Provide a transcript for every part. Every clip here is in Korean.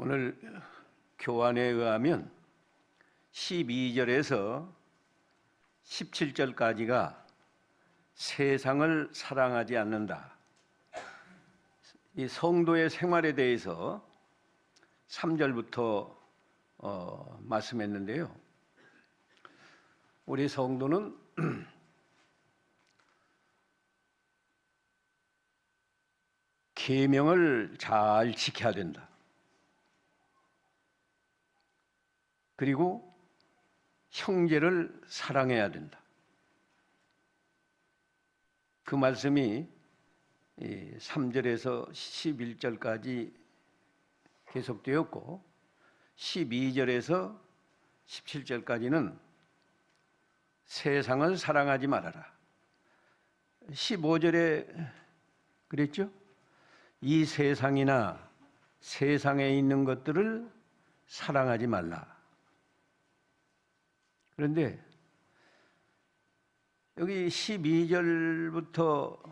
오늘 교환에 의하면 12절에서 17절까지가 세상을 사랑하지 않는다. 이 성도의 생활에 대해서 3절부터 말씀했는데요. 우리 성도는 계명을 잘 지켜야 된다. 그리고 형제를 사랑해야 된다. 그 말씀이 3절에서 11절까지 계속되었고 12절에서 17절까지는 세상을 사랑하지 말아라. 15절에 그랬죠? 이 세상이나 세상에 있는 것들을 사랑하지 말라. 그런데 여기 12절부터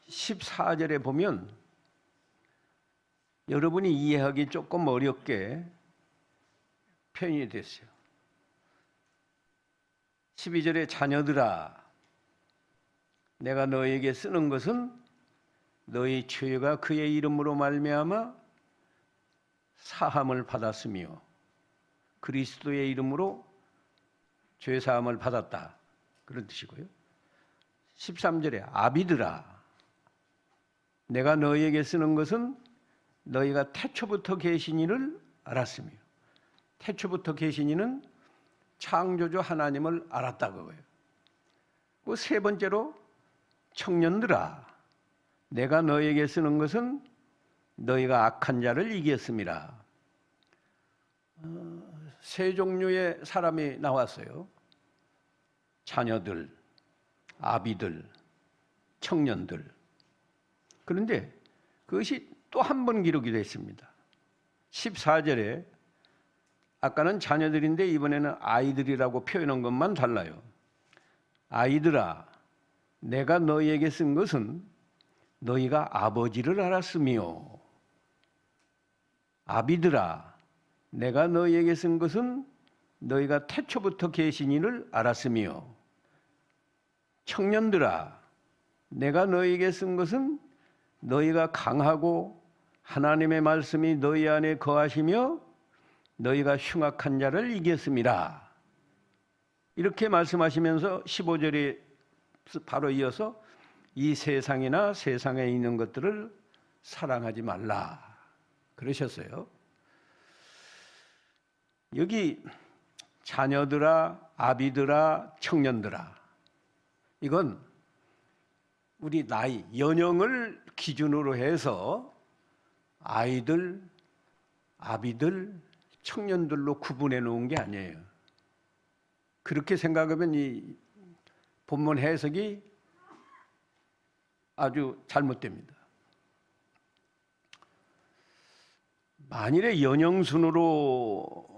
14절에 보면 여러분이 이해하기 조금 어렵게 표현이 됐어요. 12절에 자녀들아, 내가 너에게 쓰는 것은 너희 죄가 그의 이름으로 말미암아 사함을 받았으며 그리스도의 이름으로 죄 사함을 받았다. 그런 뜻이고요. 13절에 아비들아, 내가 너희에게 쓰는 것은 너희가 태초부터 계신 이를 알았으며, 태초부터 계신 이는 창조주 하나님을 알았다 그거예요. 그 세 번째로 청년들아, 내가 너희에게 쓰는 것은 너희가 악한 자를 이겼음이라. 세 종류의 사람이 나왔어요. 자녀들, 아비들, 청년들. 그런데 그것이 또 한 번 기록이 됐습니다. 14절에 아까는 자녀들인데 이번에는 아이들이라고 표현한 것만 달라요. 아이들아, 내가 너희에게 쓴 것은 너희가 아버지를 알았으며, 아비들아, 내가 너희에게 쓴 것은 너희가 태초부터 계신 이를 알았으며, 청년들아, 내가 너희에게 쓴 것은 너희가 강하고 하나님의 말씀이 너희 안에 거하시며 너희가 흉악한 자를 이겼음이라. 이렇게 말씀하시면서 15절에 바로 이어서 이 세상이나 세상에 있는 것들을 사랑하지 말라 그러셨어요. 여기 자녀들아, 아비들아, 청년들아, 이건 우리 나이, 연령을 기준으로 해서 아이들, 아비들, 청년들로 구분해 놓은 게 아니에요. 그렇게 생각하면 이 본문 해석이 아주 잘못됩니다. 만일에 연령순으로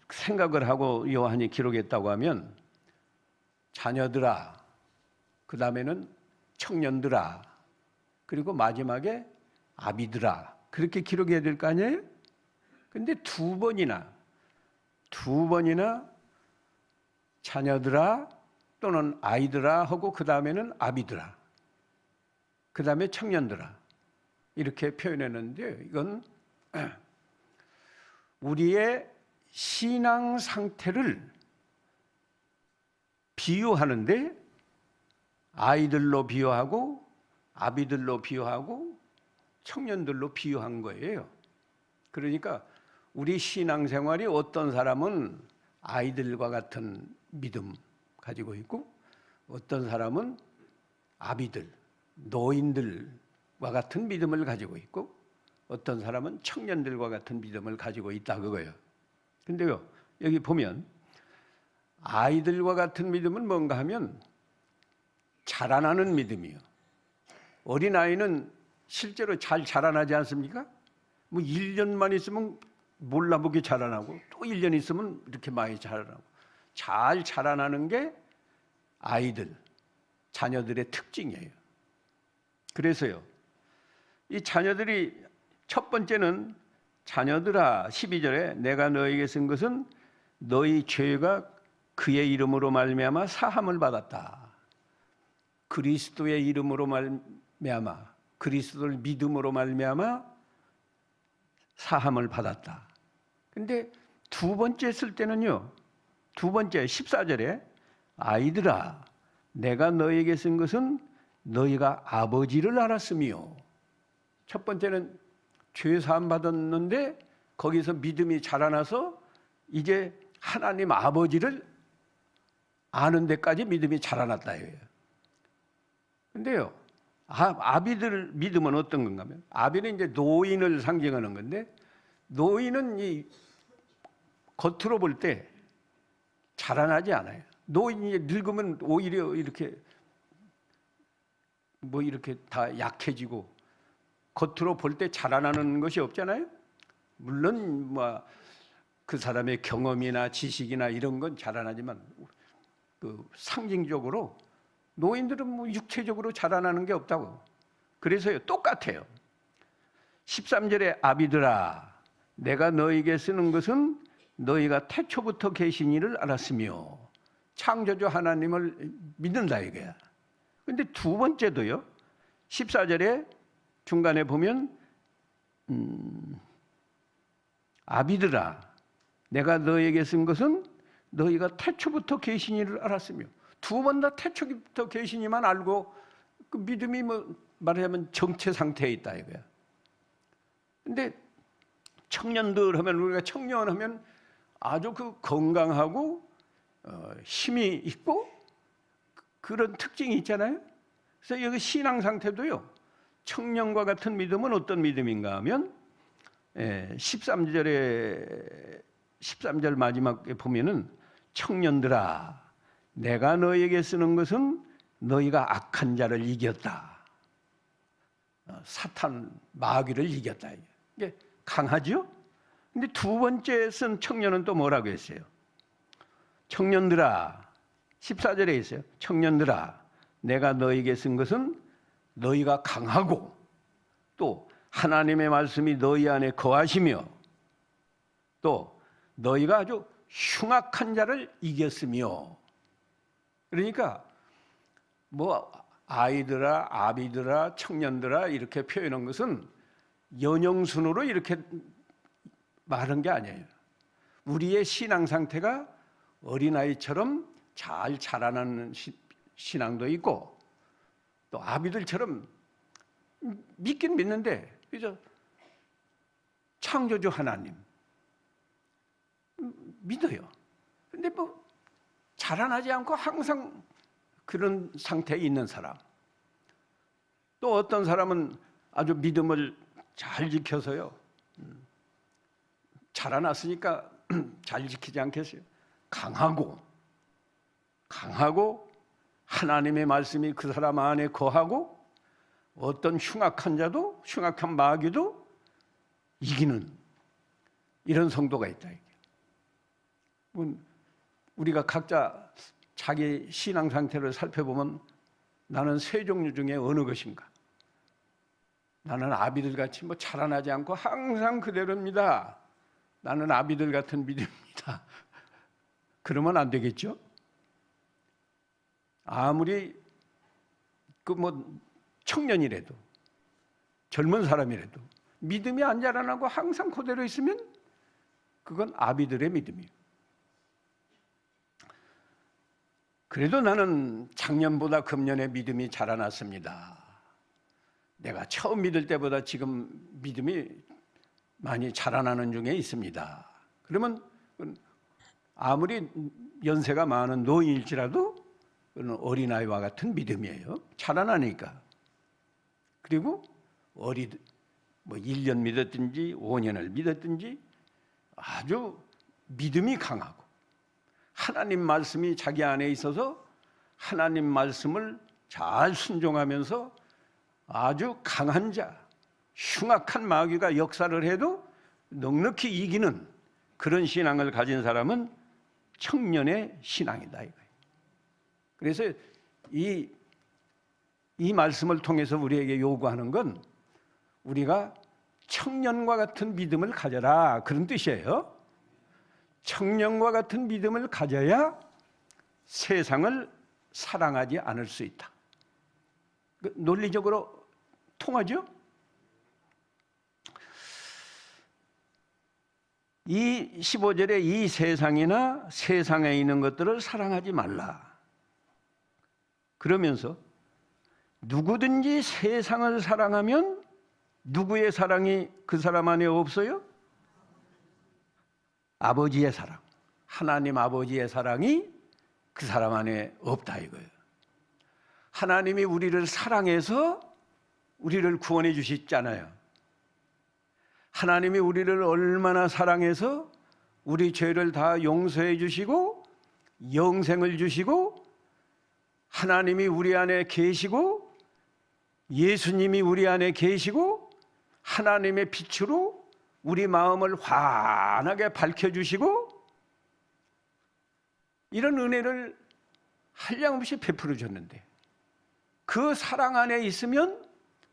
생각을 하고 요한이 기록했다고 하면 자녀들아, 그 다음에는 청년들아, 그리고 마지막에 아비들아, 그렇게 기록해야 될 거 아니에요? 근데 두 번이나 자녀들아 또는 아이들아 하고 그 다음에는 아비들아, 그 다음에 청년들아 이렇게 표현했는데, 이건 우리의 신앙 상태를 비유하는데 아이들로 비유하고 아비들로 비유하고 청년들로 비유한 거예요. 그러니까 우리 신앙생활이 어떤 사람은 아이들과 같은 믿음 가지고 있고 어떤 사람은 아비들, 노인들과 같은 믿음을 가지고 있고 어떤 사람은 청년들과 같은 믿음을 가지고 있다 그거예요. 근데요, 여기 보면 아이들과 같은 믿음은 뭔가 하면 자라나는 믿음이요. 어린아이는 실제로 잘 자라나지 않습니까? 뭐 1년만 있으면 몰라보게 자라나고 또 1년 있으면 이렇게 많이 자라나고, 잘 자라나는 게 아이들, 자녀들의 특징이에요. 그래서요, 이 자녀들이 첫 번째는 자녀들아 12절에 내가 너에게 쓴 것은 너희 죄가 그의 이름으로 말미암아 사함을 받았다. 그리스도의 이름으로 말미암아, 그리스도를 믿음으로 말미암아 사함을 받았다. 근데 두 번째 쓸 때는요, 두 번째 14절에 아이들아 내가 너에게 쓴 것은 너희가 아버지를 알았으며, 첫 번째는 죄 사함 받았는데 거기서 믿음이 자라나서 이제 하나님 아버지를 아는 데까지 믿음이 자라났다 이거예요. 근데요, 아비들 믿음은 어떤 건가 하면, 아비는 이제 노인을 상징하는 건데, 노인은 이 겉으로 볼 때 자라나지 않아요. 노인이 늙으면 오히려 이렇게 이렇게 다 약해지고 겉으로 볼 때 자라나는 것이 없잖아요. 물론 그 사람의 경험이나 지식이나 이런 건 자라나지만 그 상징적으로 노인들은 육체적으로 자라나는 게 없다고. 그래서요, 똑같아요. 13절에 아비들아 내가 너에게 쓰는 것은 너희가 태초부터 계신 이를 알았으며, 창조주 하나님을 믿는다 이거야. 근데 두 번째도요, 14절에 중간에 보면 아비들아 내가 너에게 쓴 것은 너희가 태초부터 계신 이를 알았으며, 두 번 다 태초부터 계시니만 알고 그 믿음이 말하자면 정체 상태에 있다 이거야. 근데 청년들 하면, 우리가 청년 하면 아주 그 건강하고 힘이 있고 그런 특징이 있잖아요. 그래서 여기 신앙 상태도요, 청년과 같은 믿음은 어떤 믿음인가 하면 13절 마지막에 보면은 청년들아 내가 너에게 쓰는 것은 너희가 악한 자를 이겼다. 사탄 마귀를 이겼다. 이게 강하죠? 근데 두 번째 쓴 청년은 또 뭐라고 했어요? 청년들아 14절에 있어요. 청년들아 내가 너에게 쓴 것은 너희가 강하고 또 하나님의 말씀이 너희 안에 거하시며 또 너희가 아주 흉악한 자를 이겼으며. 그러니까 아이들아 아비들아 청년들아 이렇게 표현한 것은 연형순으로 이렇게 말한 게 아니에요. 우리의 신앙 상태가 어린아이처럼 잘 자라나는 신앙도 있고 또 아비들처럼 믿긴 믿는데, 그죠? 창조주 하나님 믿어요. 근데 자라나지 않고 항상 그런 상태에 있는 사람. 또 어떤 사람은 아주 믿음을 잘 지켜서요, 자라났으니까 잘 지키지 않겠어요? 강하고 하나님의 말씀이 그 사람 안에 거하고 어떤 흉악한 자도 흉악한 마귀도 이기는 이런 성도가 있다. 우리가 각자 자기 신앙 상태를 살펴보면 나는 세 종류 중에 어느 것인가? 나는 아비들 같이 자라나지 않고 항상 그대로입니다. 나는 아비들 같은 믿음입니다. 그러면 안 되겠죠? 아무리 청년이라도 젊은 사람이라도 믿음이 안 자라나고 항상 그대로 있으면 그건 아비들의 믿음이에요. 그래도 나는 작년보다 금년에 믿음이 자라났습니다. 내가 처음 믿을 때보다 지금 믿음이 많이 자라나는 중에 있습니다. 그러면 아무리 연세가 많은 노인일지라도 어린아이와 같은 믿음이에요. 자라나니까. 그리고 1년 믿었든지 5년을 믿었든지 아주 믿음이 강하고 하나님 말씀이 자기 안에 있어서 하나님 말씀을 잘 순종하면서 아주 강한 자, 흉악한 마귀가 역사를 해도 넉넉히 이기는 그런 신앙을 가진 사람은 청년의 신앙이다 이거예요. 그래서 이 말씀을 통해서 우리에게 요구하는 건 우리가 청년과 같은 믿음을 가져라, 그런 뜻이에요. 청년과 같은 믿음을 가져야 세상을 사랑하지 않을 수 있다. 논리적으로 통하죠? 이 15절에 이 세상이나 세상에 있는 것들을 사랑하지 말라. 그러면서 누구든지 세상을 사랑하면 누구의 사랑이 그 사람 안에 없어요? 아버지의 사랑, 하나님 아버지의 사랑이 그 사람 안에 없다 이거예요. 하나님이 우리를 사랑해서 우리를 구원해 주셨잖아요. 하나님이 우리를 얼마나 사랑해서 우리 죄를 다 용서해 주시고 영생을 주시고 하나님이 우리 안에 계시고 예수님이 우리 안에 계시고 하나님의 빛으로 우리 마음을 환하게 밝혀주시고 이런 은혜를 한량없이 베풀어 줬는데 그 사랑 안에 있으면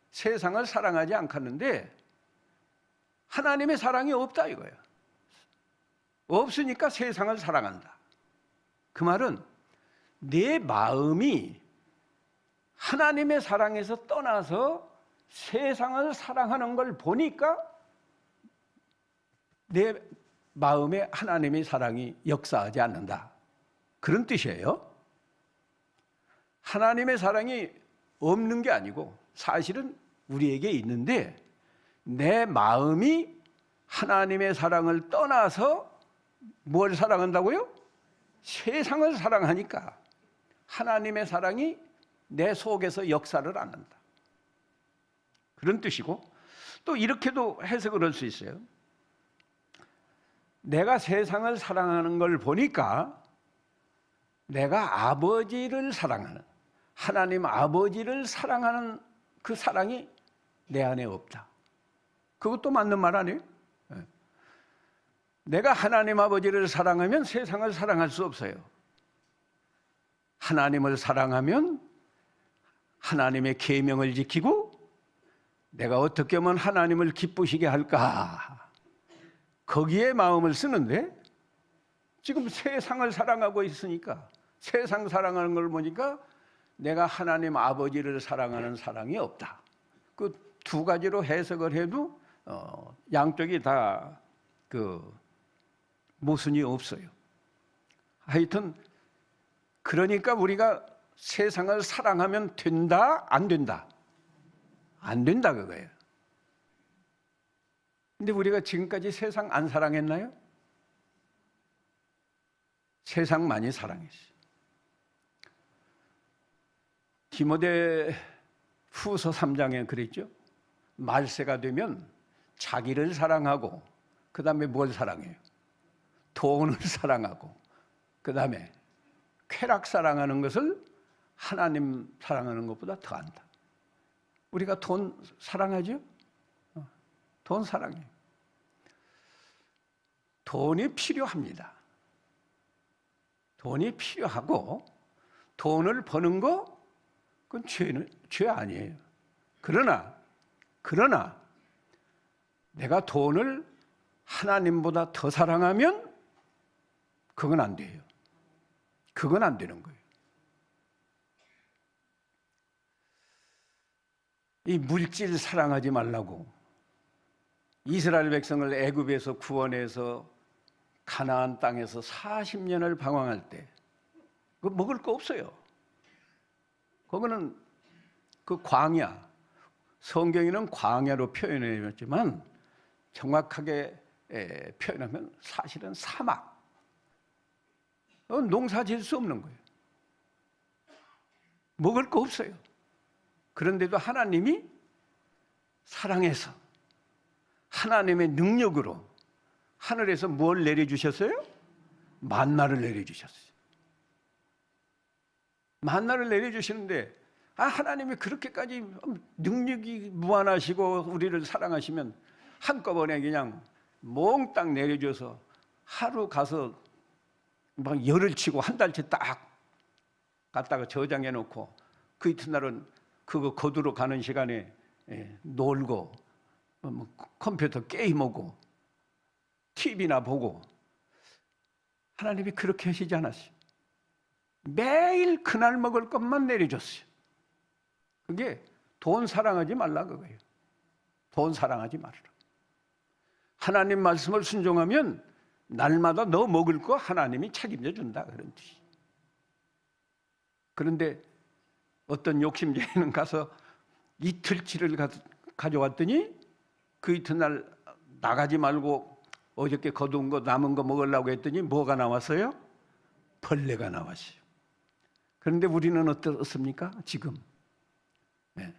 세상을 사랑하지 않겠는데 하나님의 사랑이 없다 이거예요. 없으니까 세상을 사랑한다. 그 말은 내 마음이 하나님의 사랑에서 떠나서 세상을 사랑하는 걸 보니까 내 마음에 하나님의 사랑이 역사하지 않는다. 그런 뜻이에요. 하나님의 사랑이 없는 게 아니고 사실은 우리에게 있는데 내 마음이 하나님의 사랑을 떠나서 뭘 사랑한다고요? 세상을 사랑하니까 하나님의 사랑이 내 속에서 역사를 않는다. 그런 뜻이고 또 이렇게도 해석을 할 수 있어요. 내가 세상을 사랑하는 걸 보니까 내가 아버지를 사랑하는 하나님 아버지를 사랑하는 그 사랑이 내 안에 없다. 그것도 맞는 말 아니에요? 내가 하나님 아버지를 사랑하면 세상을 사랑할 수 없어요. 하나님을 사랑하면 하나님의 계명을 지키고 내가 어떻게 하면 하나님을 기쁘시게 할까? 거기에 마음을 쓰는데 지금 세상을 사랑하고 있으니까 세상 사랑하는 걸 보니까 내가 하나님 아버지를 사랑하는 사랑이 없다. 그 두 가지로 해석을 해도 양쪽이 다 모순이 없어요. 하여튼 그러니까 우리가 세상을 사랑하면 된다? 안 된다? 안 된다 그거예요. 근데 우리가 지금까지 세상 안 사랑했나요? 세상 많이 사랑했어요. 디모데 후서 3장에 그랬죠. 말세가 되면 자기를 사랑하고 그 다음에 뭘 사랑해요? 돈을 사랑하고 그 다음에 쾌락 사랑하는 것을 하나님 사랑하는 것보다 더한다. 우리가 돈 사랑하죠? 돈 사랑해요. 돈이 필요합니다. 돈이 필요하고 돈을 버는 거 그건 죄 아니에요. 그러나 내가 돈을 하나님보다 더 사랑하면 그건 안 돼요. 그건 안 되는 거예요. 이 물질 사랑하지 말라고 이스라엘 백성을 애굽에서 구원해서 가나안 땅에서 40년을 방황할 때 그 먹을 거 없어요. 그거는 그 광야, 성경에는 광야로 표현해줬지만 정확하게 표현하면 사실은 사막. 농사 지을 수 없는 거예요. 먹을 거 없어요. 그런데도 하나님이 사랑해서 하나님의 능력으로 하늘에서 뭘 내려주셨어요? 만나를 내려주셨어요. 만나를 내려주시는데 하나님이 그렇게까지 능력이 무한하시고 우리를 사랑하시면 한꺼번에 그냥 몽땅 내려줘서 하루 가서 막 열을 치고 한 달치 딱 갖다가 저장해 놓고 그 이튿날은 그거 거두러 가는 시간에 놀고 뭐 컴퓨터 게임하고 TV나 보고 하나님이 그렇게 하시지 않았어요. 매일 그날 먹을 것만 내려줬어요. 그게 돈 사랑하지 말라 그거예요. 돈 사랑하지 말아라. 하나님 말씀을 순종하면 날마다 너 먹을 거 하나님이 책임져 준다 그런 뜻이. 그런데 어떤 욕심쟁이는 가서 이틀치를 가져왔더니 그 이튿날 나가지 말고 어저께 거둔 거 남은 거 먹으려고 했더니 뭐가 나왔어요? 벌레가 나왔어요. 그런데 우리는 어떻습니까? 지금 네.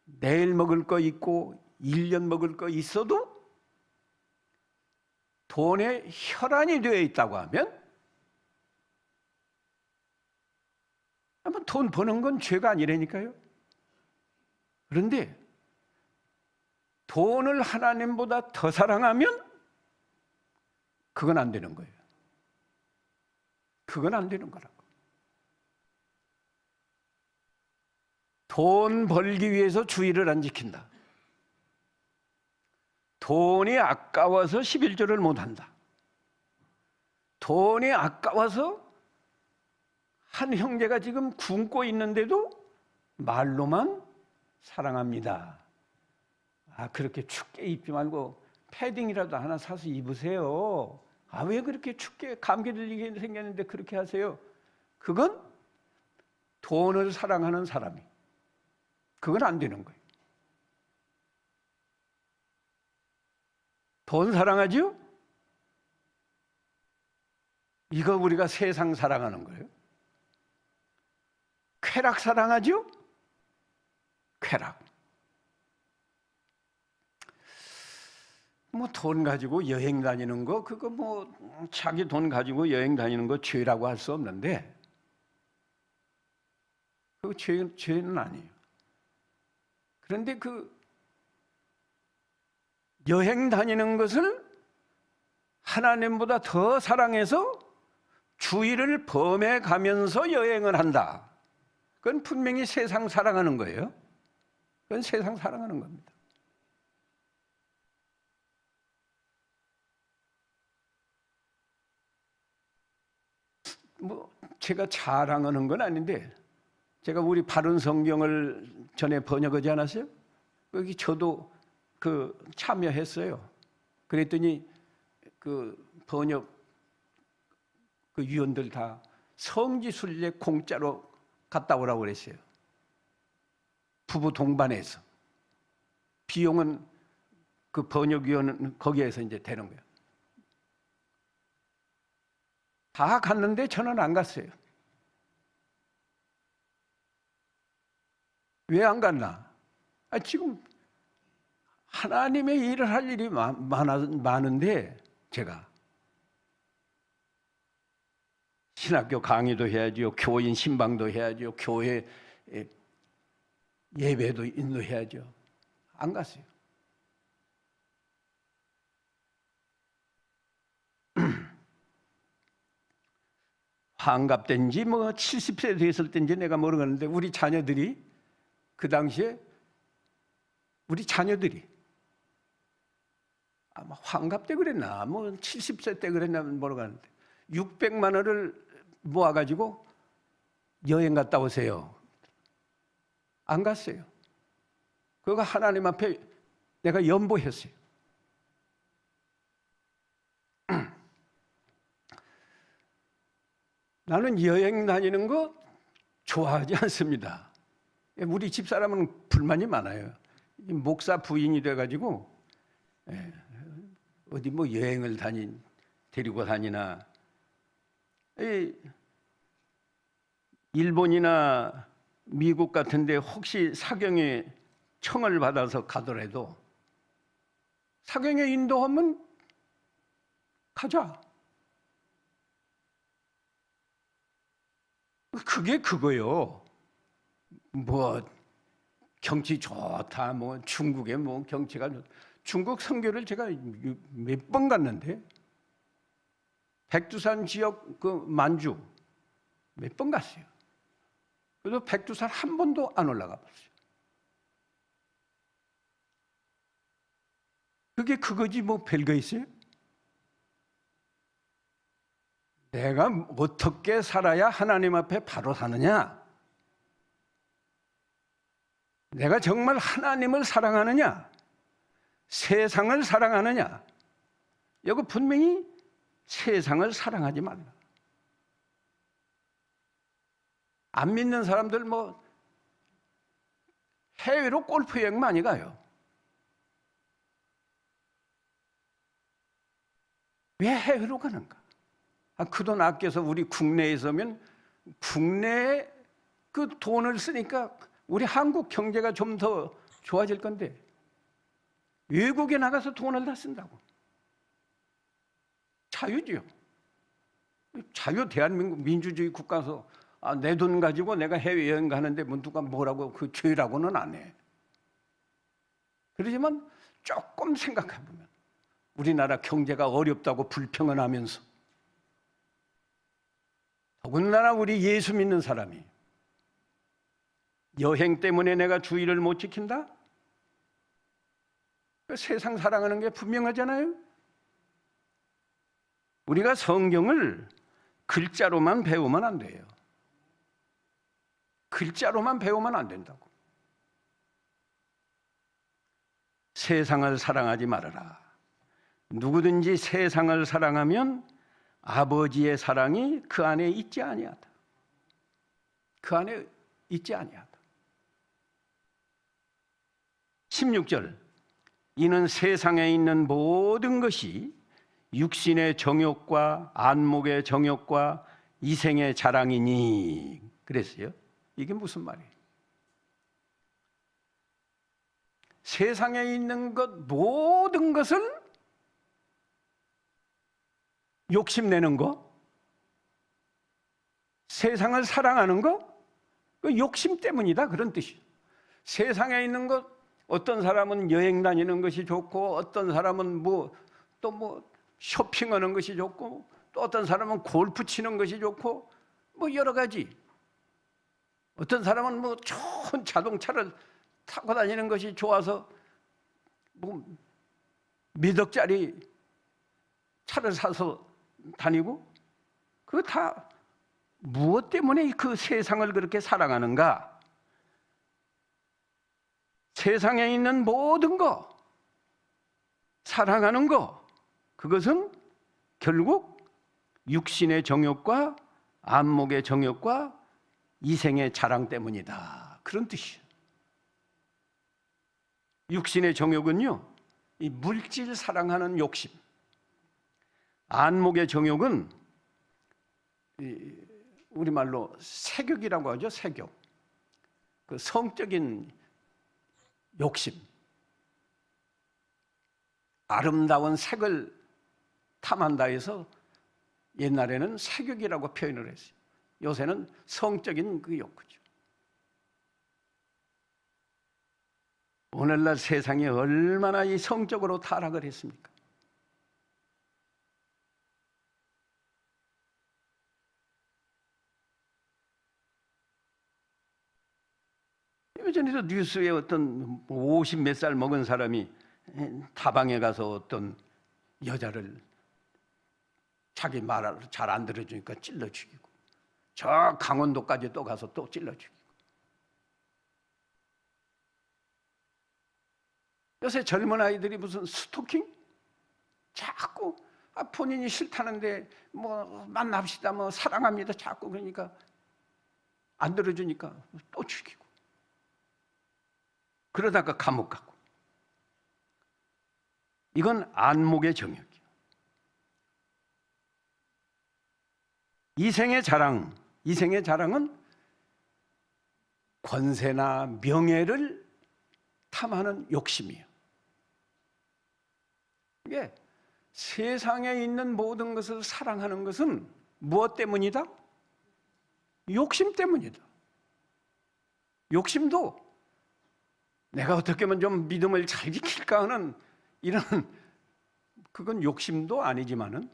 내일 먹을 거 있고 1년 먹을 거 있어도 돈에 혈안이 되어 있다고 하면 한번 돈 버는 건 죄가 아니라니까요. 그런데 돈을 하나님보다 더 사랑하면 그건 안 되는 거예요. 그건 안 되는 거라고. 돈 벌기 위해서 주의를 안 지킨다. 돈이 아까워서 11조를 못한다. 돈이 아까워서 한 형제가 지금 굶고 있는데도 말로만 사랑합니다. 그렇게 춥게 입지 말고 패딩이라도 하나 사서 입으세요. 왜 그렇게 춥게 감기 들리게 생겼는데 그렇게 하세요? 그건 돈을 사랑하는 사람이. 그건 안 되는 거예요. 돈 사랑하죠? 이거 우리가 세상 사랑하는 거예요. 쾌락 사랑하죠? 쾌락. 뭐 돈 가지고 여행 다니는 거 그거 뭐 자기 돈 가지고 여행 다니는 거 죄라고 할 수 없는데 그거 죄는 아니에요. 그런데 그 여행 다니는 것을 하나님보다 더 사랑해서 주의를 범해 가면서 여행을 한다. 그건 분명히 세상 사랑하는 거예요. 그건 세상 사랑하는 겁니다. 뭐 제가 자랑하는 건 아닌데 제가 우리 바른 성경을 전에 번역하지 않았어요? 거기 저도 그 참여했어요. 그랬더니 그 번역 그 위원들 다 성지순례 공짜로 갔다 오라고 그랬어요. 부부 동반해서. 비용은 그 번역위원은 거기에서 이제 되는 거예요. 다 갔는데 저는 안 갔어요. 왜 안 갔나? 지금 하나님의 일을 할 일이 많은데 제가 신학교 강의도 해야죠. 교인 신방도 해야죠. 교회 예배도 인도해야죠. 안 갔어요. 환갑된지 뭐 70세 됐을 때인지 내가 모르겠는데 우리 자녀들이 그 당시에 우리 자녀들이 아마 환갑 때 그랬나 뭐 70세 때 그랬나 모르겠는데 600만 원을 모아가지고 여행 갔다 오세요. 안 갔어요. 그거 하나님 앞에 내가 연보했어요. 나는 여행 다니는 거 좋아하지 않습니다. 우리 집사람은 불만이 많아요. 목사 부인이 돼가지고 어디 뭐 여행을 데리고 다니나 일본이나 미국 같은데 혹시 사경에 청을 받아서 가더라도 사경에 인도하면 가자. 그게 그거요. 뭐 경치 좋다. 뭐 중국의 뭐 경치가 중국 선교를 제가 몇 번 갔는데 백두산 지역 그 만주 몇 번 갔어요. 그래서 백두산 한 번도 안 올라가 봤어요. 그게 그거지 뭐 별거 있어요? 내가 어떻게 살아야 하나님 앞에 바로 사느냐? 내가 정말 하나님을 사랑하느냐? 세상을 사랑하느냐? 여기 분명히 세상을 사랑하지 말라. 안 믿는 사람들 뭐 해외로 골프 여행 많이 가요. 왜 해외로 가는가? 그 돈 아껴서 우리 국내에 있으면 국내에 그 돈을 쓰니까 우리 한국 경제가 좀 더 좋아질 건데 외국에 나가서 돈을 다 쓴다고. 자유지요. 자유 대한민국 민주주의 국가에서 내 돈 가지고 내가 해외여행 가는데 뭐 누가 뭐라고 그 죄라고는 안 해. 그러지만 조금 생각해보면 우리나라 경제가 어렵다고 불평을 하면서 더군다나 우리 예수 믿는 사람이 여행 때문에 내가 주의를 못 지킨다? 세상 사랑하는 게 분명하잖아요. 우리가 성경을 글자로만 배우면 안 돼요. 글자로만 배우면 안 된다고. 세상을 사랑하지 말아라. 누구든지 세상을 사랑하면 아버지의 사랑이 그 안에 있지 아니하다. 그 안에 있지 아니하다. 16절. 이는 세상에 있는 모든 것이 육신의 정욕과 안목의 정욕과 이생의 자랑이니. 그랬어요. 이게 무슨 말이에요? 세상에 있는 것 모든 것을 욕심내는 거, 세상을 사랑하는 거, 그 욕심 때문이다 그런 뜻이에요. 세상에 있는 것, 어떤 사람은 여행 다니는 것이 좋고, 어떤 사람은 또 쇼핑하는 것이 좋고, 또 어떤 사람은 골프 치는 것이 좋고, 뭐 여러 가지. 어떤 사람은 뭐 좋은 자동차를 타고 다니는 것이 좋아서 뭐 몇 억짜리 차를 사서 다니고, 그거 다 무엇 때문에 그 세상을 그렇게 사랑하는가? 세상에 있는 모든 거, 사랑하는 거, 그것은 결국 육신의 정욕과 안목의 정욕과 이생의 자랑 때문이다. 그런 뜻이에요. 육신의 정욕은요, 이 물질 사랑하는 욕심. 안목의 정욕은 우리말로 색욕이라고 하죠. 색욕. 그 성적인 욕심. 아름다운 색을 탐한다 해서 옛날에는 색욕이라고 표현을 했어요. 요새는 성적인 그 욕구죠. 오늘날 세상이 얼마나 이 성적으로 타락을 했습니까? 예전에도 뉴스에 어떤 50 몇 살 먹은 사람이 다방에 가서 어떤 여자를 자기 말을 잘 안 들어주니까 찔러 죽이고, 저 강원도까지 또 가서 또 찔러 죽이고. 요새 젊은 아이들이 무슨 스토킹? 자꾸 본인이 싫다는데 뭐 만납시다, 뭐 사랑합니다, 자꾸 그러니까 안 들어주니까 또 죽이고. 그러다가 감옥 가고. 이건 안목의 정욕이에요. 이생의 자랑, 이생의 자랑은 권세나 명예를 탐하는 욕심이에요. 이게 세상에 있는 모든 것을 사랑하는 것은 무엇 때문이다? 욕심 때문이다. 욕심도 내가 어떻게 하면 좀 믿음을 잘 지킬까 하는 이런, 그건 욕심도 아니지만은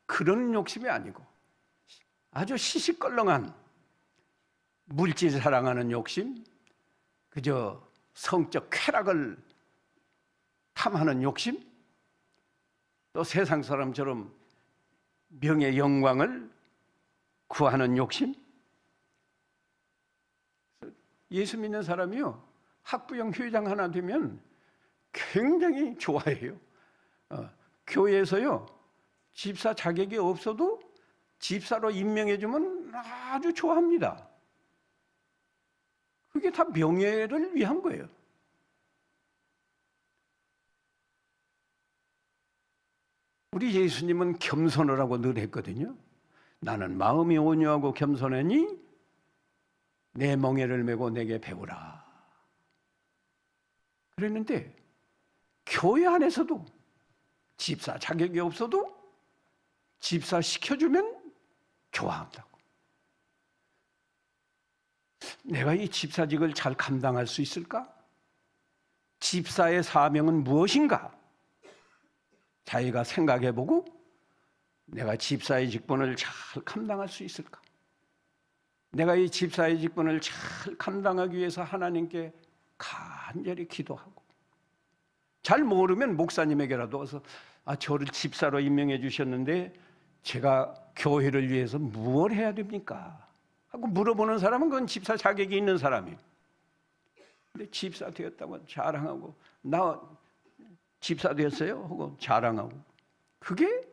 그런 욕심이 아니고 아주 시시껄렁한 물질 사랑하는 욕심, 그저 성적 쾌락을 탐하는 욕심, 또 세상 사람처럼 명예 영광을 구하는 욕심. 예수 믿는 사람이요, 학부형 회장 하나 되면 굉장히 좋아해요. 교회에서요, 집사 자격이 없어도 집사로 임명해주면 아주 좋아합니다. 그게 다 명예를 위한 거예요. 우리 예수님은 겸손을 하고 늘 했거든요. 나는 마음이 온유하고 겸손하니 내 멍에를 메고 내게 배우라. 그랬는데 교회 안에서도 집사 자격이 없어도 집사 시켜주면 좋아한다고. 내가 이 집사직을 잘 감당할 수 있을까? 집사의 사명은 무엇인가? 자기가 생각해보고 내가 집사의 직분을 잘 감당할 수 있을까? 내가 이 집사의 직분을 잘 감당하기 위해서 하나님께 간절히 기도하고, 잘 모르면 목사님에게라도 와서 저를 집사로 임명해 주셨는데 제가 교회를 위해서 무엇을 해야 됩니까? 하고 물어보는 사람은 그건 집사 자격이 있는 사람이에요. 근데 집사 되었다고 자랑하고, 나 집사 되었어요 하고 자랑하고, 그게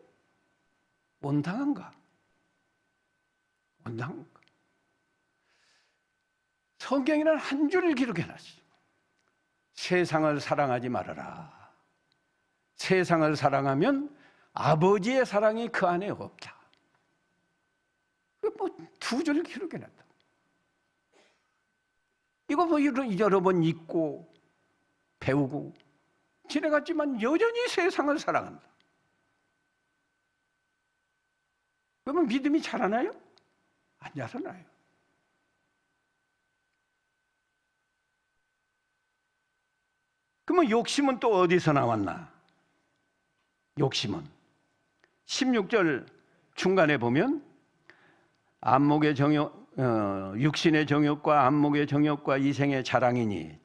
온당한가? 온당한가? 성경에는 한 줄을 기록해놨어요. 세상을 사랑하지 말아라. 세상을 사랑하면 아버지의 사랑이 그 안에 없다. 두 줄 기록해놨다. 이거 여러 번 읽고 배우고 지내갔지만 여전히 세상을 사랑한다. 그러면 믿음이 자라나요? 안 자라나요. 그러면 욕심은 또 어디서 나왔나? 욕심은 16절 중간에 보면 안목의 정욕, 육신의 정욕과 안목의 정욕과 이생의 자랑이니,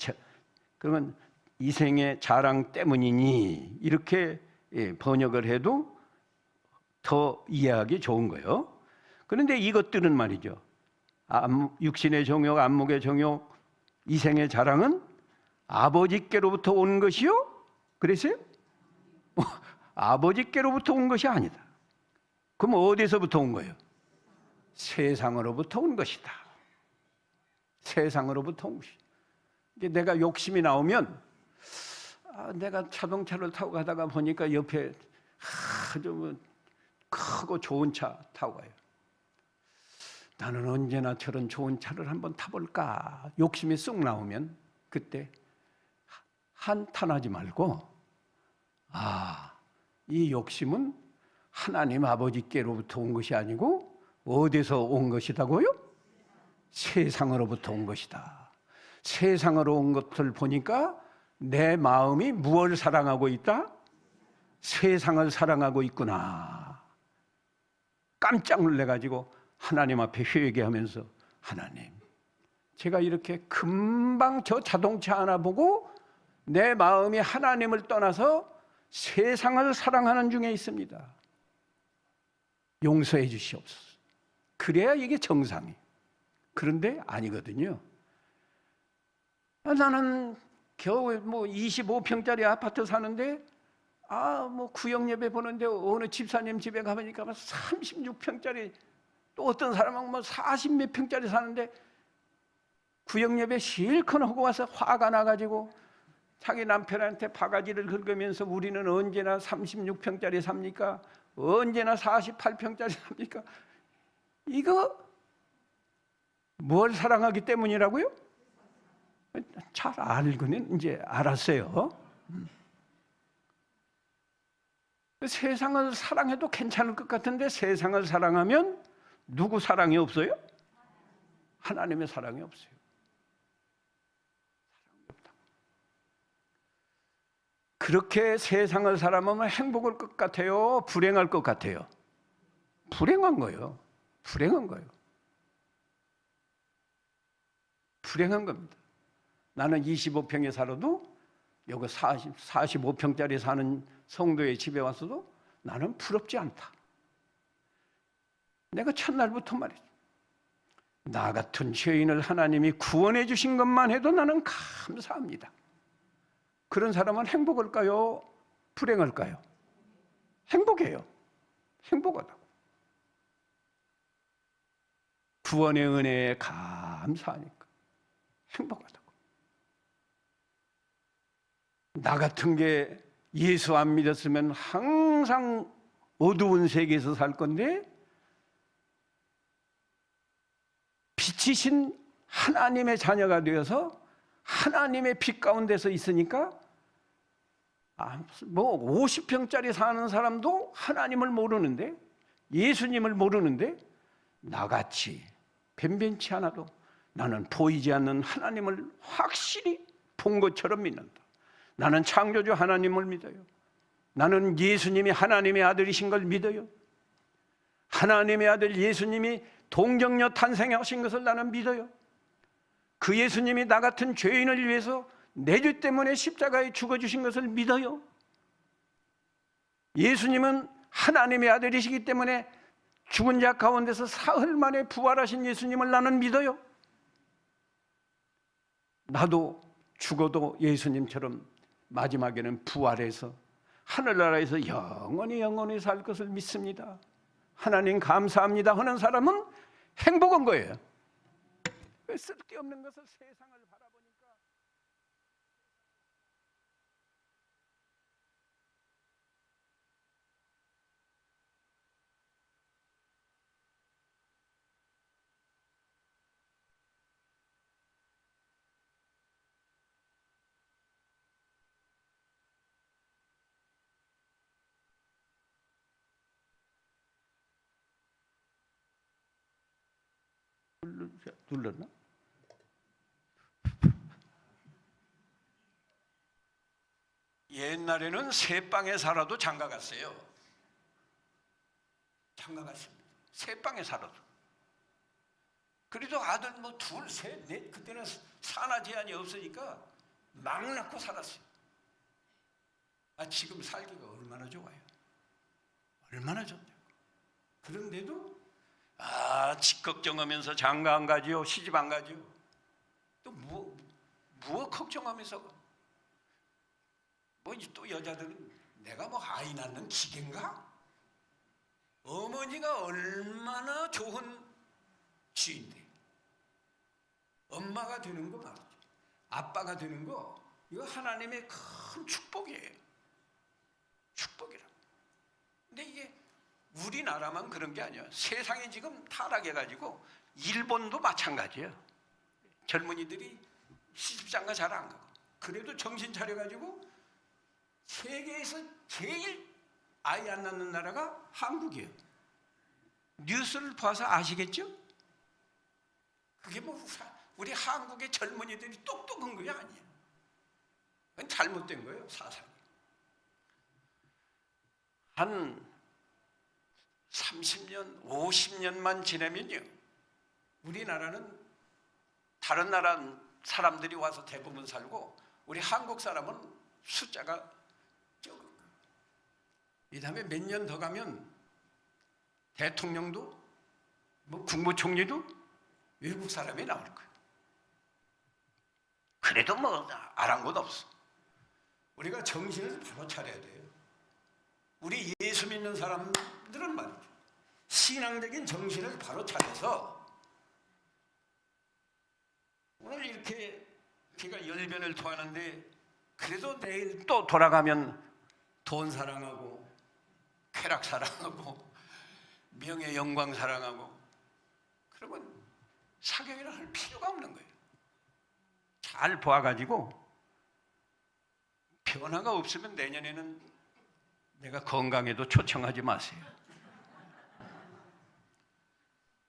그러면 이생의 자랑 때문이니, 이렇게 번역을 해도 더 이해하기 좋은 거예요. 그런데 이것들은 말이죠, 육신의 정욕, 안목의 정욕, 이생의 자랑은 아버지께로부터 온 것이요? 그랬어요? 아버지께로부터 온 것이 아니다. 그럼 어디서부터 온 거예요? 세상으로부터 온 것이다. 세상으로부터 온 것이다. 내가 욕심이 나오면, 내가 자동차를 타고 가다가 보니까 옆에 아주 크고 좋은 차 타고 가요. 나는 언제나 저런 좋은 차를 한번 타볼까? 욕심이 쑥 나오면 그때 한탄하지 말고, 이 욕심은 하나님 아버지께로부터 온 것이 아니고 어디서 온 것이다고요? 세상으로부터 온 것이다. 세상으로 온 것을 보니까 내 마음이 무엇을 사랑하고 있다? 세상을 사랑하고 있구나. 깜짝 놀래가지고 하나님 앞에 회개하면서, 하나님, 제가 이렇게 금방 저 자동차 하나 보고 내 마음이 하나님을 떠나서 세상을 사랑하는 중에 있습니다. 용서해 주시옵소서. 그래야 이게 정상이에요. 그런데 아니거든요. 나는 겨우 25평짜리 아파트 사는데, 구역 예배 보는데 어느 집사님 집에 가보니까 36평짜리, 또 어떤 사람은 40몇 평짜리 사는데 구역 예배 실컷 하고 와서 화가 나가지고 자기 남편한테 바가지를 긁으면서, 우리는 언제나 36평짜리 삽니까? 언제나 48평짜리 삽니까? 이거 뭘 사랑하기 때문이라고요? 잘 알고는 이제 알았어요. 세상을 사랑해도 괜찮을 것 같은데, 세상을 사랑하면 누구 사랑이 없어요? 하나님의 사랑이 없어요. 사랑이 없다. 그렇게 세상을 사랑하면 행복할 것 같아요? 불행할 것 같아요? 불행한 거예요. 불행한 거예요. 불행한 겁니다. 나는 25평에 살아도 여기 45평짜리 사는 성도의 집에 와서도 나는 부럽지 않다. 내가 첫날부터 말이죠. 나 같은 죄인을 하나님이 구원해 주신 것만 해도 나는 감사합니다. 그런 사람은 행복할까요? 불행할까요? 행복해요. 행복하다고. 구원의 은혜에 감사하니까 행복하다고. 나 같은 게 예수 안 믿었으면 항상 어두운 세계에서 살 건데 빛이신 하나님의 자녀가 되어서 하나님의 빛 가운데서 있으니까 뭐 50평짜리 사는 사람도 하나님을 모르는데, 예수님을 모르는데 나같이 변변치 않아도 나는 보이지 않는 하나님을 확실히 본 것처럼 믿는다. 나는 창조주 하나님을 믿어요. 나는 예수님이 하나님의 아들이신 걸 믿어요. 하나님의 아들 예수님이 동정녀 탄생하신 것을 나는 믿어요. 그 예수님이 나 같은 죄인을 위해서 내 죄 때문에 십자가에 죽어주신 것을 믿어요. 예수님은 하나님의 아들이시기 때문에 죽은 자 가운데서 사흘 만에 부활하신 예수님을 나는 믿어요. 나도 죽어도 예수님처럼 마지막에는 부활해서 하늘나라에서 영원히 살 것을 믿습니다. 하나님 감사합니다 하는 사람은 행복한 거예요. 왜 쓸데없는 것을 세상을 바라보니까 눌렀나? 옛날에는 새방에 살아도 장가갔어요. 장가갔습니다. 새방에 살아도. 그래도 아들 뭐 둘, 셋, 넷, 그때는 산하 제한이 없으니까 막 낳고 살았어요. 지금 살기가 얼마나 좋아요. 얼마나 좋냐고. 그런데도 직걱정하면서 장가 안 가지요, 시집 안 가지요. 또 무엇 걱정하면서 또 여자들은 내가 뭐 아이 낳는 기계인가? 어머니가 얼마나 좋은 쥐인데 엄마가 되는 거 말이죠. 아빠가 되는 거 이거 하나님의 큰 축복이에요. 축복이라. 근데 이게 우리나라만 그런 게 아니에요. 세상이 지금 타락해가지고 일본도 마찬가지예요. 젊은이들이 시집장가 잘 안 가고 그래도 정신 차려가지고 세계에서 제일 아이 안 낳는 나라가 한국이에요. 뉴스를 봐서 아시겠죠? 그게 뭐 우리 한국의 젊은이들이 똑똑한 거 아니에요. 그건 잘못된 거예요, 사상이. 한 30년, 50년만 지나면요, 우리나라는 다른 나라 사람들이 와서 대부분 살고 우리 한국 사람은 숫자가 적을 거예요. 이 다음에 몇 년 더 가면 대통령도 뭐 국무총리도 외국 사람이 나올 거예요. 그래도 뭐 아랑곳 없어. 우리가 정신을 바로 차려야 돼요. 우리 예수 믿는 사람들은 말이죠, 신앙적인 정신을 바로 차려서 오늘 이렇게 비가 열변을 토하는데 그래도 내일 또 돌아가면 돈 사랑하고 쾌락 사랑하고 명예 영광 사랑하고 그러면 사경이라 할 필요가 없는 거예요. 잘 보아가지고 변화가 없으면 내년에는 내가 건강해도 초청하지 마세요.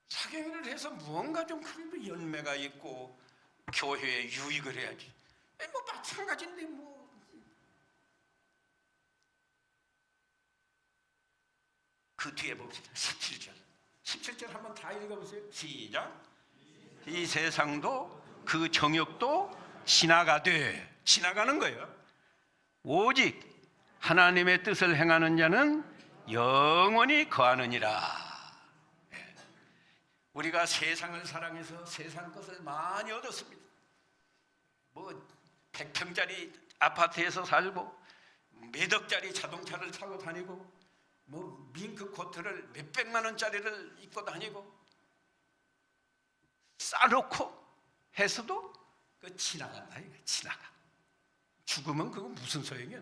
사경이를 해서 무언가 좀 그래도 열매가 있고 교회에 유익을 해야지. 뭐 마찬가지인데 뭐. 그 뒤에 봅시다. 17절. 17절 한번 다 읽어보세요. 시작. 이 세상도 그 정욕도 지나가되, 지나가는 거예요. 오직 하나님의 뜻을 행하는 자는 영원히 거하느니라. 우리가 세상을 사랑해서 세상 것을 많이 얻었습니다. 뭐 100평짜리 아파트에서 살고 몇 억짜리 자동차를 타고 다니고 뭐 밍크 코트를 몇백만 원짜리를 입고 다니고 싸놓고 해서도 그 지나간다. 이거 지나가. 죽으면 그거 무슨 소용이야.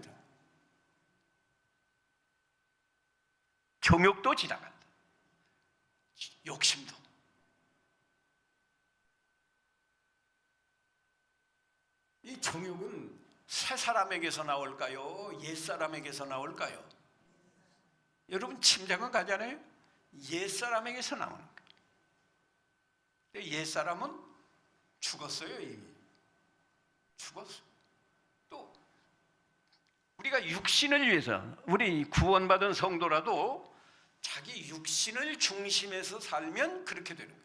정욕도 지나간다. 욕심도. 이 정욕은 새 사람에게서 나올까요? 옛 사람에게서 나올까요? 여러분 침장은 가잖아요. 옛 사람에게서 나오는 거예요. 옛 사람은 죽었어요. 이미 죽었어. 또 우리가 육신을 위해서, 우리 구원받은 성도라도 자기 육신을 중심에서 살면 그렇게 되는 거예요.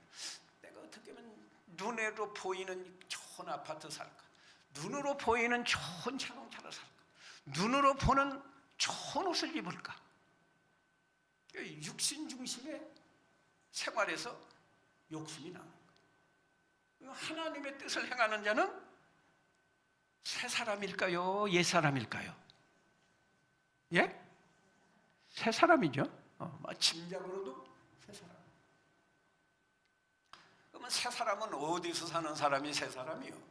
내가 어떻게 하면 눈으로 보이는 좋은 아파트 살까? 눈으로 보이는 좋은 자동차를 살까? 눈으로 보는 좋은 옷을 입을까? 육신 중심의 생활에서 욕심이 나는 거예요. 하나님의 뜻을 행하는 자는 새 사람일까요? 옛 사람일까요? 예? 새 사람이죠. 짐작으로도 새 사람. 그러면 새 사람은 어디서 사는 사람이 새 사람이요?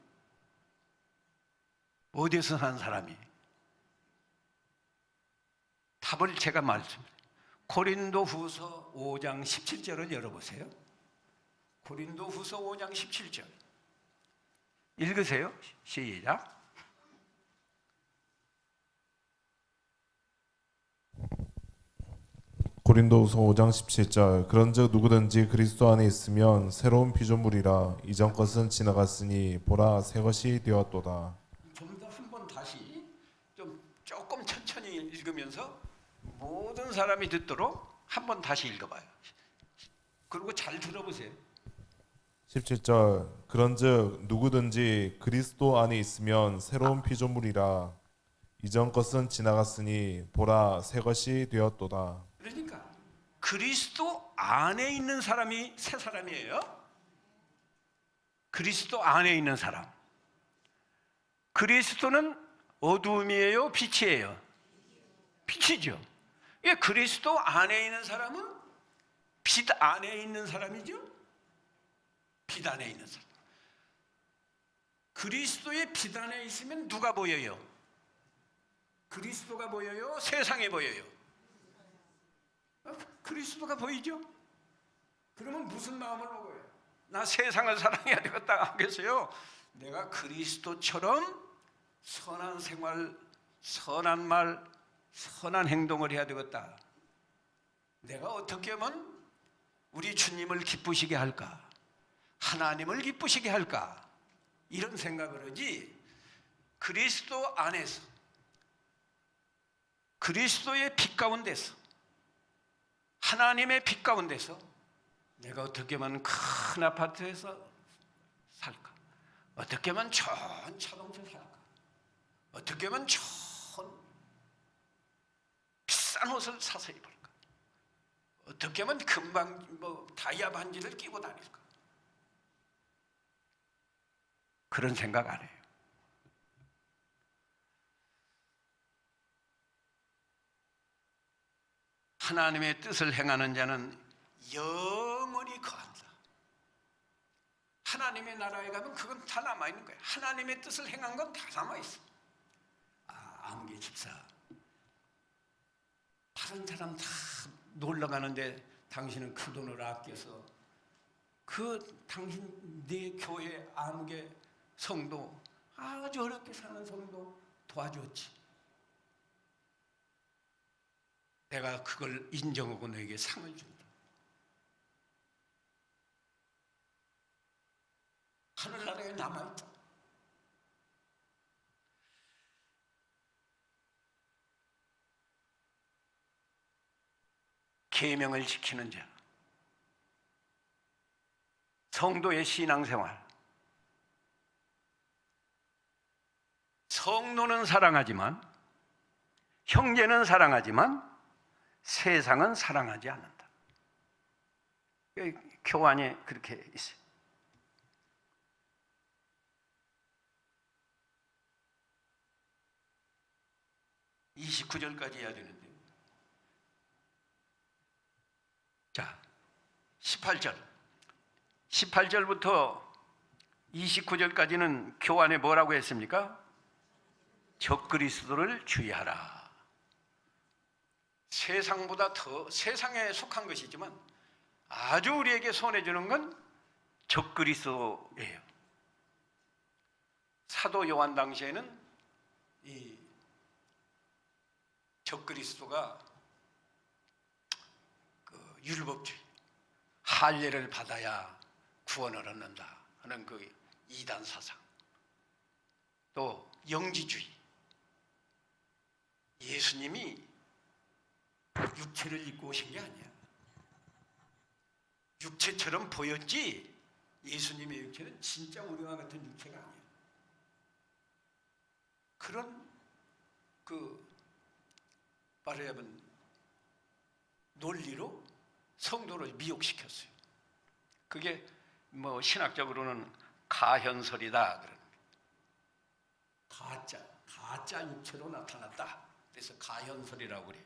어디서 사는 사람이? 답을 제가 말씀드려요. 고린도후서 5장 17절을 열어보세요. 고린도후서 5장 17절 읽으세요. 시작. 고린도후서 5장 17절 그런즉 누구든지 그리스도 안에 있으면 새로운 피조물이라 이전 것은 지나갔으니 보라 새 것이 되었도다. 좀 더 한 번 다시 조금 천천히 읽으면서 모든 사람이 듣도록 한 번 다시 읽어봐요. 그리고 잘 들어보세요. 17절 그런즉 누구든지 그리스도 안에 있으면 새로운 피조물이라 이전 것은 지나갔으니 보라 새 것이 되었도다. 그러니까 그리스도 안에 있는 사람이 새 사람이에요. 그리스도 안에 있는 사람. 그리스도는 어두움이에요? 빛이에요? 빛이죠. 예, 그리스도 안에 있는 사람은 빛 안에 있는 사람이죠. 빛 안에 있는 사람. 그리스도의 빛 안에 있으면 누가 보여요? 그리스도가 보여요? 세상에 보여요? 그리스도가 보이죠? 그러면 무슨 마음을 먹어요? 나 세상을 사랑해야 되겠다 하겠어요? 내가 그리스도처럼 선한 생활, 선한 말, 선한 행동을 해야 되겠다. 내가 어떻게 하면 우리 주님을 기쁘시게 할까? 하나님을 기쁘시게 할까? 이런 생각을 하지. 그리스도 안에서, 그리스도의 빛 가운데서, 하나님의 빛 가운데서 내가 어떻게 하면 큰 아파트에서 살까? 어떻게 하면 좋은 자동차 살까? 어떻게 하면 좋은 비싼 옷을 사서 입을까? 어떻게 하면 금방 다이아 반지를 끼고 다닐까? 그런 생각 안 해요. 하나님의 뜻을 행하는 자는 영원히 거한다. 하나님의 나라에 가면 그건 다 남아있는 거예요. 하나님의 뜻을 행한 건 다 남아있어. 아무개 집사, 다른 사람 다 놀러 가는데 당신은 그 돈을 아껴서 당신 네 교회 아무개 성도, 아주 어렵게 사는 성도 도와줬지. 내가 그걸 인정하고 너에게 상을 준다. 하늘나라에 남아있다. 계명을 지키는 자, 성도의 신앙생활, 성도는 사랑하지만, 형제는 사랑하지만 세상은 사랑하지 않는다. 교환이 그렇게 있어요. (29절까지) 해야 되는데, 자, 18절부터 29절까지는 교환에 뭐라고 했습니까? 적그리스도를 주의하라. 세상보다 더 세상에 속한 것이지만 아주 우리에게 손해주는 건 적그리스도예요. 사도 요한 당시에는 이 적그리스도가 그 율법주의, 할례를 받아야 구원을 얻는다 하는 그 이단 사상, 또 영지주의, 예수님이 육체를 입고 오신 게 아니야. 육체처럼 보였지 예수님의 육체는 진짜 우리와 같은 육체가 아니야. 그런 말하자면 논리로 성도를 미혹시켰어요. 그게 뭐 신학적으로는 가현설이다 그러는 거예요. 가짜 육체로 나타났다. 그래서 가현설이라고 그래요.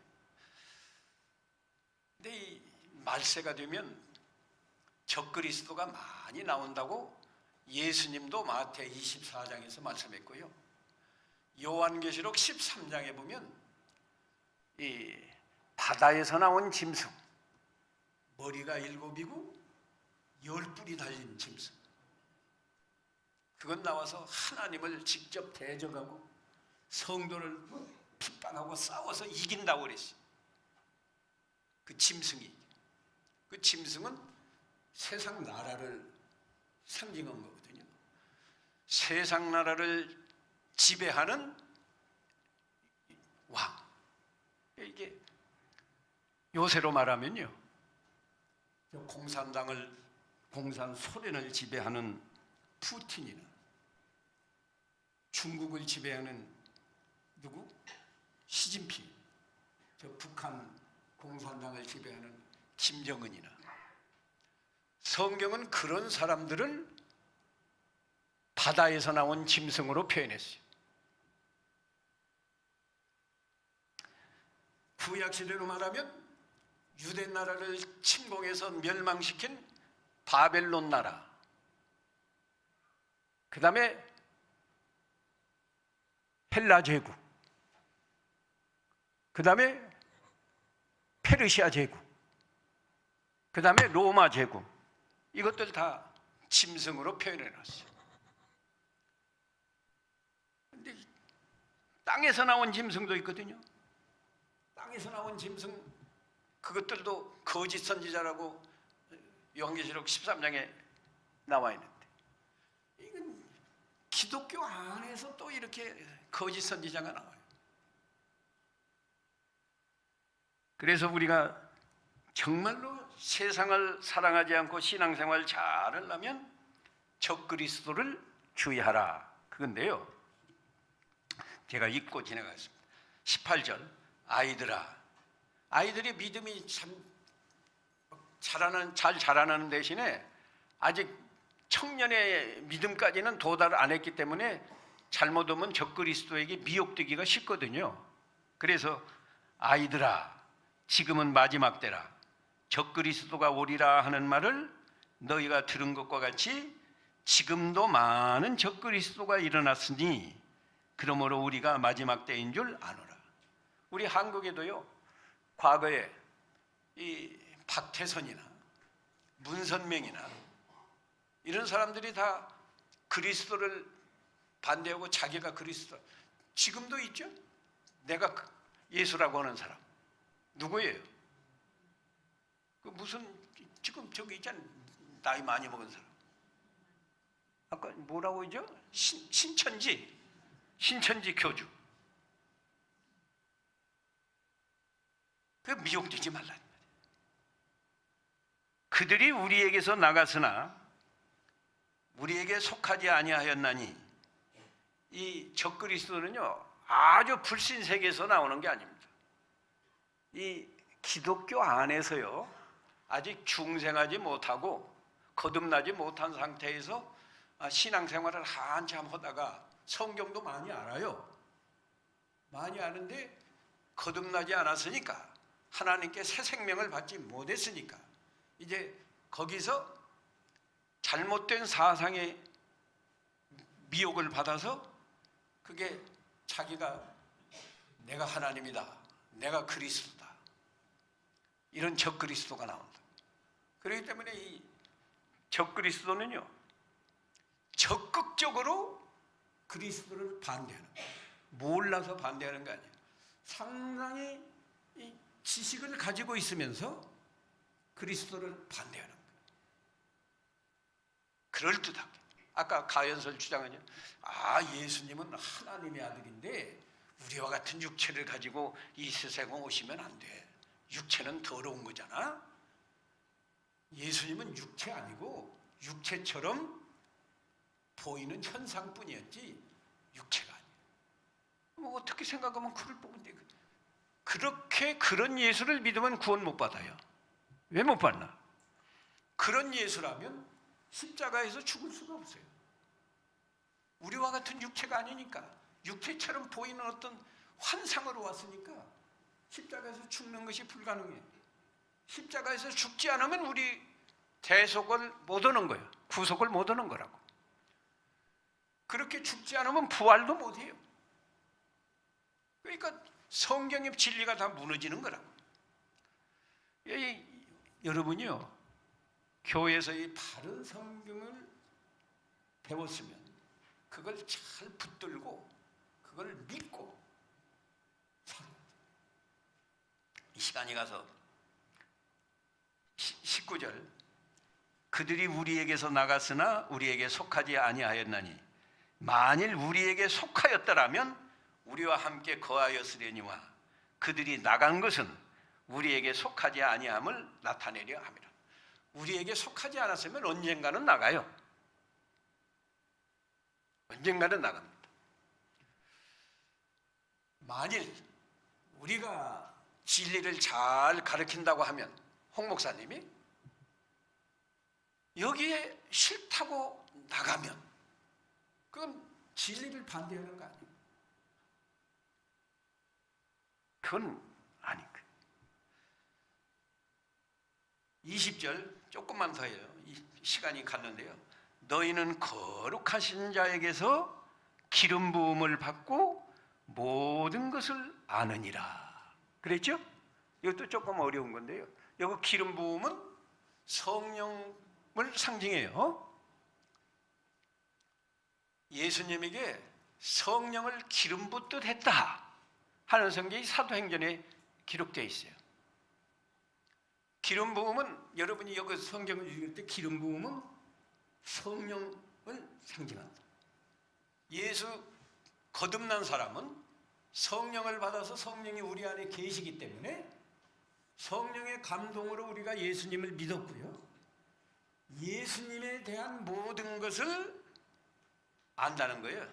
근데 이 말세가 되면 적그리스도가 많이 나온다고 예수님도 마태 24장에서 말씀했고요. 요한계시록 13장에 보면 이 바다에서 나온 짐승, 머리가 7이고 10뿔이 달린 짐승, 그건 나와서 하나님을 직접 대적하고 성도를 핍박하고 싸워서 이긴다고 그랬어요. 그 짐승이, 그 짐승은 세상 나라를 상징한 거거든요. 세상 나라를 지배하는 왕. 이게 요새로 말하면요, 공산 소련을 지배하는 푸틴이나 중국을 지배하는 누구? 시진핑, 저 북한 공산당을 지배하는 김정은이나, 성경은 그런 사람들을 바다에서 나온 짐승으로 표현했어요. 구약시대로 말하면 유대 나라를 침공해서 멸망시킨 바벨론 나라, 그 다음에 헬라 제국, 그 다음에 페르시아 제국, 그 다음에 로마 제국, 이것들 다 짐승으로 표현해놨어요. 근데 땅에서 나온 짐승도 있거든요. 땅에서 나온 짐승, 그것들도 거짓 선지자라고 요한계시록 13장에 나와 있는데, 이건 기독교 안에서 또 이렇게 거짓 선지자가 나와요. 그래서 우리가 정말로 세상을 사랑하지 않고 신앙생활 잘 하려면 적그리스도를 주의하라, 그건데요, 제가 읽고 지나가겠습니다. 18절, 아이들이 믿음이 참 잘 자라나는 대신에 아직 청년의 믿음까지는 도달 안 했기 때문에 잘못하면 적그리스도에게 미혹되기가 쉽거든요. 그래서 아이들아, 지금은 마지막 때라, 적그리스도가 오리라 하는 말을 너희가 들은 것과 같이 지금도 많은 적그리스도가 일어났으니 그러므로 우리가 마지막 때인 줄 아노라. 우리 한국에도요, 과거에 이 박태선이나 문선명이나 이런 사람들이 다 그리스도를 반대하고 자기가 그리스도, 지금도 있죠. 내가 예수라고 하는 사람 누구예요? 그 무슨 지금 저기 있잖아요, 나이 많이 먹은 사람, 아까 뭐라고 하죠? 신천지 교주. 그 미혹되지 말라는 말이에요. 그들이 우리에게서 나갔으나 우리에게 속하지 아니하였나니, 이 적그리스도는요 아주 불신 세계에서 나오는 게 아닙니다. 이 기독교 안에서요, 아직 중생하지 못하고 거듭나지 못한 상태에서 신앙생활을 한참 하다가 성경도 많이 알아요. 많이 아는데 거듭나지 않았으니까, 하나님께 새 생명을 받지 못했으니까 이제 거기서 잘못된 사상의 미혹을 받아서 그게 자기가 내가 하나님이다, 내가 그리스도다, 이런 적그리스도가 나온다. 그렇기 때문에 이 적그리스도는요, 적극적으로 그리스도를 반대하는 거예요. 몰라서 반대하는 거 아니에요. 상당히 이 지식을 가지고 있으면서 그리스도를 반대하는 거예요. 그럴듯하게. 아까 가연설 주장하냐, 예수님은 하나님의 아들인데 우리와 같은 육체를 가지고 이 세상에 오시면 안 돼. 육체는 더러운 거잖아. 예수님은 육체 아니고 육체처럼 보이는 현상뿐이었지 육체가 아니에요. 뭐 어떻게 생각하면 그럴 법인데, 그렇게 그런 예수를 믿으면 구원 못 받아요. 왜 못 받나? 그런 예수라면 십자가에서 죽을 수가 없어요. 우리와 같은 육체가 아니니까, 육체처럼 보이는 어떤 환상으로 왔으니까 십자가에서 죽는 것이 불가능해요. 십자가에서 죽지 않으면 우리 대속을 못 얻는 거예요. 구속을 못 얻는 거라고. 그렇게 죽지 않으면 부활도 못 해요. 그러니까 성경의 진리가 다 무너지는 거라고. 여러분이요, 교회에서 이 바른 성경을 배웠으면 그걸 잘 붙들고 그걸 믿고 살아야 돼요. 이 시간이 가서 19절, 그들이 우리에게서 나갔으나 우리에게 속하지 아니하였나니 만일 우리에게 속하였더라면 우리와 함께 거하였으려니와 그들이 나간 것은 우리에게 속하지 아니함을 나타내려 함이라. 우리에게 속하지 않았으면 언젠가는 나가요. 언젠가는 나갑니다. 만일 우리가 진리를 잘 가르친다고 하면 홍 목사님이 여기에 싫다고 나가면 그건 진리를 반대하는 거 아니에요. 그건 아닌 거예요. 20절 조금만 더 해요. 시간이 갔는데요. 너희는 거룩하신 자에게서 기름 부음을 받고 모든 것을 아느니라. 그랬죠? 이것도 조금 어려운 건데요. 여기 기름 부음은 성령을 상징해요. 예수님에게 성령을 기름 붓듯 했다 하는 성경이 사도행전에 기록되어 있어요. 기름 부음은, 여러분이 여기 성경을 읽을 때 기름 부음은 성령을 상징한다. 예수 거듭난 사람은 성령을 받아서 성령이 우리 안에 계시기 때문에 성령의 감동으로 우리가 예수님을 믿었고요, 예수님에 대한 모든 것을 안다는 거예요.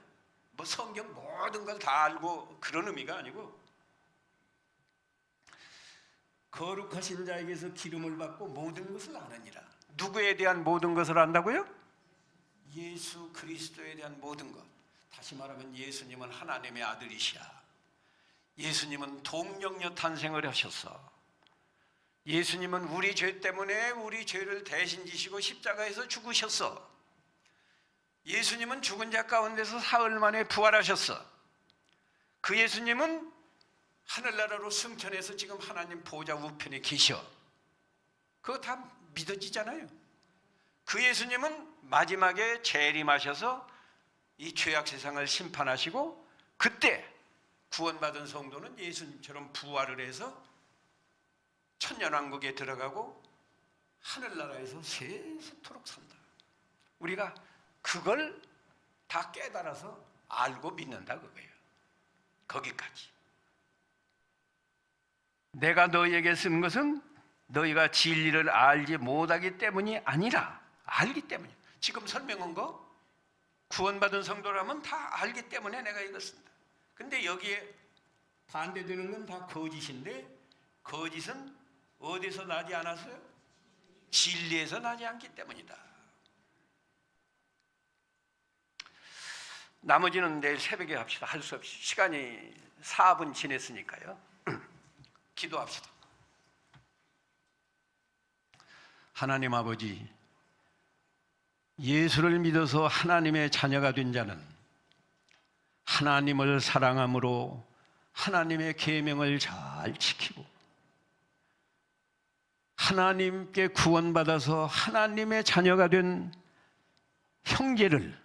뭐 성경 모든 걸 다 알고 그런 의미가 아니고, 거룩하신 자에게서 기름을 받고 모든 것을 아느니라. 누구에 대한 모든 것을 안다고요? 예수 그리스도에 대한 모든 것. 다시 말하면 예수님은 하나님의 아들이시야. 예수님은 동정녀 탄생을 하셨어. 예수님은 우리 죄 때문에 우리 죄를 대신 지시고 십자가에서 죽으셨어. 예수님은 죽은 자 가운데서 사흘 만에 부활하셨어. 그 예수님은 하늘나라로 승천해서 지금 하나님 보좌 우편에 계셔. 그거 다 믿어지잖아요. 그 예수님은 마지막에 재림하셔서 이 죄악 세상을 심판하시고, 그때 구원받은 성도는 예수님처럼 부활을 해서 천년왕국에 들어가고 하늘나라에서 세세토록 산다. 우리가 그걸 다 깨달아서 알고 믿는다 그거예요. 거기까지. 내가 너희에게 쓴 것은 너희가 진리를 알지 못하기 때문이 아니라 알기 때문이야. 지금 설명한 거 구원받은 성도라면 다 알기 때문에 내가 이거 쓴다. 근데 여기에 반대되는 건 다 거짓인데, 거짓은 어디서 나지 않았어요? 진리에서 나지 않기 때문이다. 나머지는 내일 새벽에 합시다. 할 수 없이 시간이 4분 지냈으니까요. 기도합시다. 하나님 아버지, 예수를 믿어서 하나님의 자녀가 된 자는 하나님을 사랑함으로 하나님의 계명을 잘 지키고 하나님께 구원받아서 하나님의 자녀가 된 형제를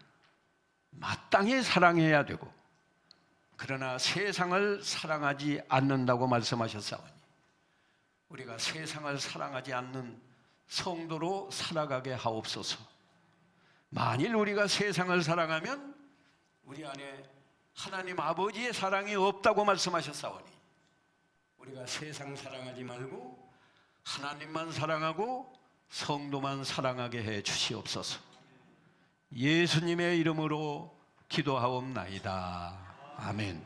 마땅히 사랑해야 되고, 그러나 세상을 사랑하지 않는다고 말씀하셨사오니 우리가 세상을 사랑하지 않는 성도로 살아가게 하옵소서. 만일 우리가 세상을 사랑하면 우리 안에 하나님 아버지의 사랑이 없다고 말씀하셨사오니 우리가 세상 사랑하지 말고 하나님만 사랑하고 성도만 사랑하게 해 주시옵소서. 예수님의 이름으로 기도하옵나이다. 아멘.